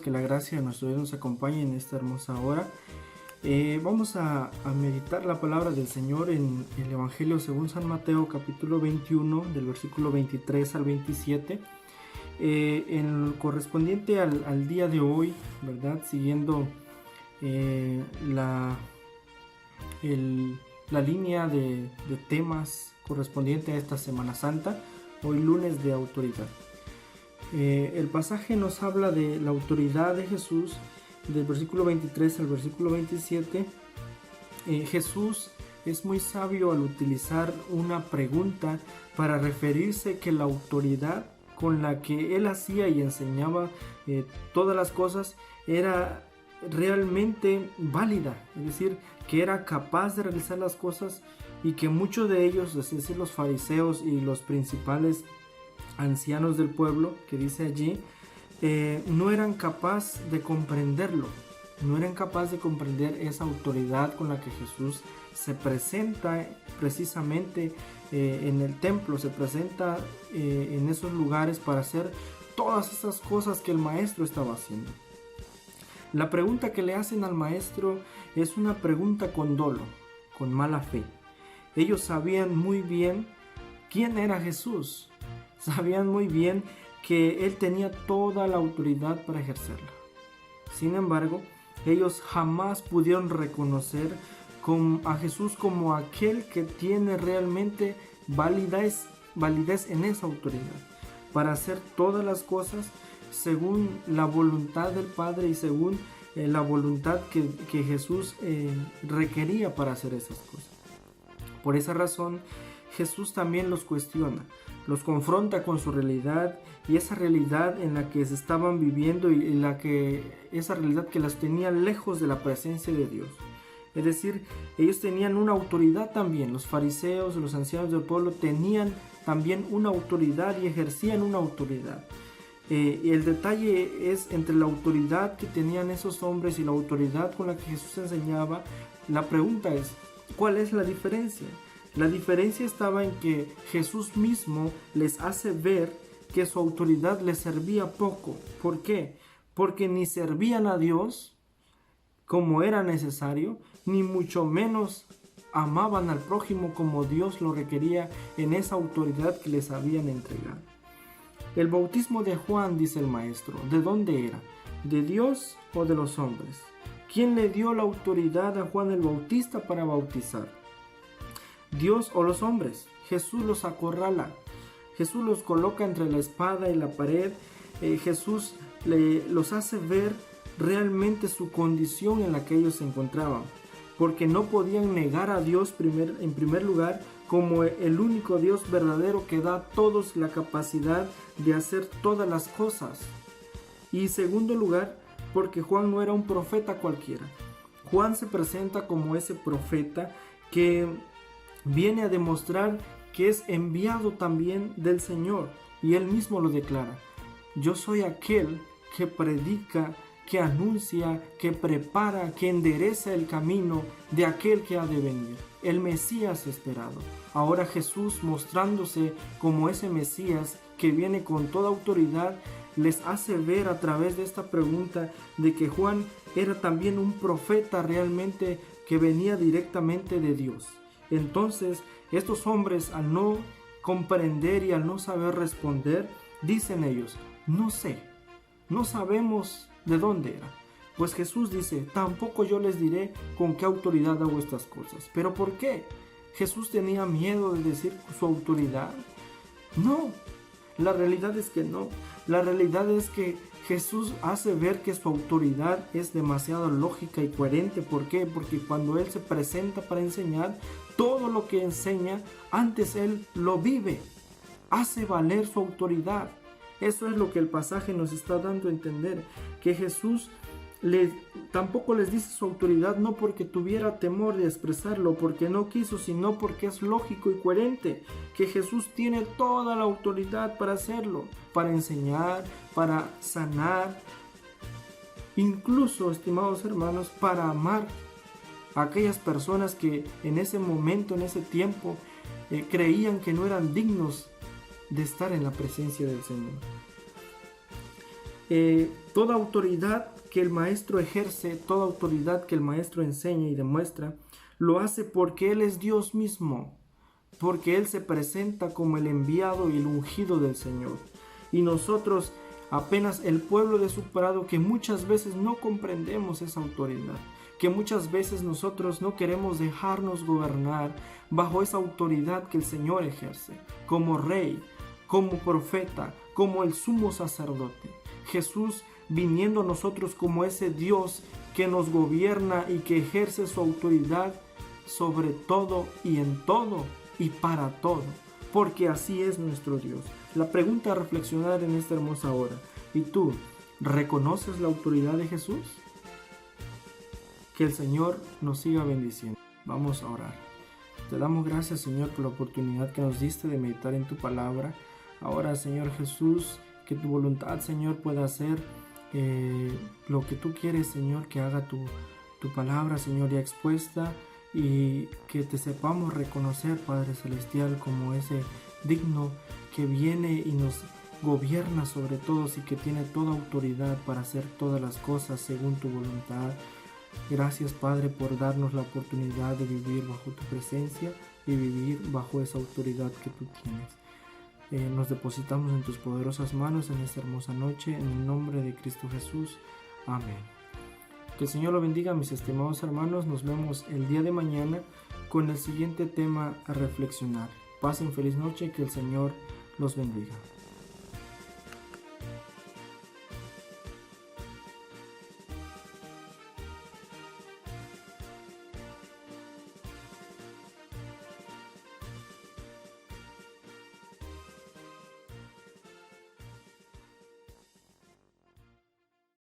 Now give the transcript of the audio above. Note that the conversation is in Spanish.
que la gracia de nuestro Dios nos acompañe en esta hermosa hora. Vamos a meditar la palabra del Señor en el Evangelio según San Mateo, capítulo 21, del versículo 23 al 27, en el correspondiente al día de hoy, ¿verdad? Siguiendo la línea de temas correspondiente a esta Semana Santa, hoy lunes de autoridad. El pasaje nos habla de la autoridad de Jesús, del versículo 23 al versículo 27. Jesús es muy sabio al utilizar una pregunta para referirse que la autoridad con la que él hacía y enseñaba todas las cosas era realmente válida, es decir, que era capaz de realizar las cosas y que muchos de ellos, es decir, los fariseos y los principales ancianos del pueblo, que dice allí, no eran capaces de comprenderlo, no eran capaces de comprender esa autoridad con la que Jesús se presenta precisamente en el templo, se presenta en esos lugares para hacer todas esas cosas que el maestro estaba haciendo. La pregunta que le hacen al maestro es una pregunta con dolo, con mala fe. Ellos sabían muy bien quién era Jesús, sabían muy bien que él tenía toda la autoridad para ejercerla. Sin embargo, ellos jamás pudieron reconocer a Jesús como aquel que tiene realmente validez en esa autoridad para hacer todas las cosas según la voluntad del Padre y según la voluntad que Jesús requería para hacer esas cosas. Por esa razón, Jesús también los cuestiona, los confronta con su realidad y esa realidad en la que se estaban viviendo y esa realidad que las tenía lejos de la presencia de Dios. Es decir, ellos tenían una autoridad también, los fariseos, los ancianos del pueblo tenían también una autoridad y ejercían una autoridad. Y el detalle es entre la autoridad que tenían esos hombres y la autoridad con la que Jesús enseñaba. La pregunta es, ¿cuál es la diferencia? La diferencia estaba en que Jesús mismo les hace ver que su autoridad les servía poco. ¿Por qué? Porque ni servían a Dios como era necesario, ni mucho menos amaban al prójimo como Dios lo requería en esa autoridad que les habían entregado. El bautismo de Juan, dice el maestro, ¿de dónde era? ¿De Dios o de los hombres? ¿Quién le dio la autoridad a Juan el Bautista para bautizar? ¿Dios o los hombres? Jesús los acorrala, Jesús los coloca entre la espada y la pared. Jesús los hace ver realmente su condición en la que ellos se encontraban, porque no podían negar a Dios en primer lugar como el único Dios verdadero que da a todos la capacidad de hacer todas las cosas, y en segundo lugar porque Juan no era un profeta cualquiera. Juan se presenta como ese profeta que viene a demostrar que es enviado también del Señor, y él mismo lo declara: yo soy aquel que predica, que anuncia, que prepara, que endereza el camino de aquel que ha de venir, el Mesías esperado. Ahora Jesús, mostrándose como ese Mesías que viene con toda autoridad, les hace ver a través de esta pregunta de que Juan era también un profeta realmente que venía directamente de Dios. Entonces, estos hombres, al no comprender y al no saber responder, dicen ellos: no sé, no sabemos de dónde era. Pues Jesús dice: tampoco yo les diré con qué autoridad hago estas cosas. ¿Pero por qué? ¿Jesús tenía miedo de decir su autoridad? No, la realidad es que no. La realidad es que Jesús hace ver que su autoridad es demasiado lógica y coherente. ¿Por qué? Porque cuando Él se presenta para enseñar, todo lo que enseña, antes Él lo vive, hace valer su autoridad. Eso es lo que el pasaje nos está dando a entender, que Jesús tampoco les dice su autoridad no porque tuviera temor de expresarlo, porque no quiso, sino porque es lógico y coherente, que Jesús tiene toda la autoridad para hacerlo, para enseñar, para sanar, incluso, estimados hermanos, para amar a aquellas personas que en ese momento, en ese tiempo, creían que no eran dignos de estar en la presencia del Señor. toda autoridad que el maestro ejerce, toda autoridad que el maestro enseña y demuestra, lo hace porque Él es Dios mismo, porque Él se presenta como el enviado y el ungido del Señor. Y nosotros, apenas el pueblo de su prado, que muchas veces no comprendemos esa autoridad, que muchas veces nosotros no queremos dejarnos gobernar bajo esa autoridad que el Señor ejerce, como rey, como profeta, como el sumo sacerdote. Jesús viniendo a nosotros como ese Dios que nos gobierna y que ejerce su autoridad sobre todo y en todo y para todo, porque así es nuestro Dios. La pregunta a reflexionar en esta hermosa hora: ¿y tú reconoces la autoridad de Jesús? Que el Señor nos siga bendiciendo. Vamos a orar. Te damos gracias, Señor, por la oportunidad que nos diste de meditar en tu palabra. Ahora, Señor Jesús, que tu voluntad, Señor, pueda hacer lo que tú quieres, Señor, que haga tu palabra, Señor, ya expuesta, y que te sepamos reconocer, Padre Celestial, como ese digno que viene y nos gobierna sobre todos y que tiene toda autoridad para hacer todas las cosas según tu voluntad. Gracias, Padre, por darnos la oportunidad de vivir bajo tu presencia y vivir bajo esa autoridad que tú tienes. Nos depositamos en tus poderosas manos en esta hermosa noche, en el nombre de Cristo Jesús. Amén. Que el Señor lo bendiga, mis estimados hermanos. Nos vemos el día de mañana con el siguiente tema a reflexionar. Pasen feliz noche, que el Señor los bendiga.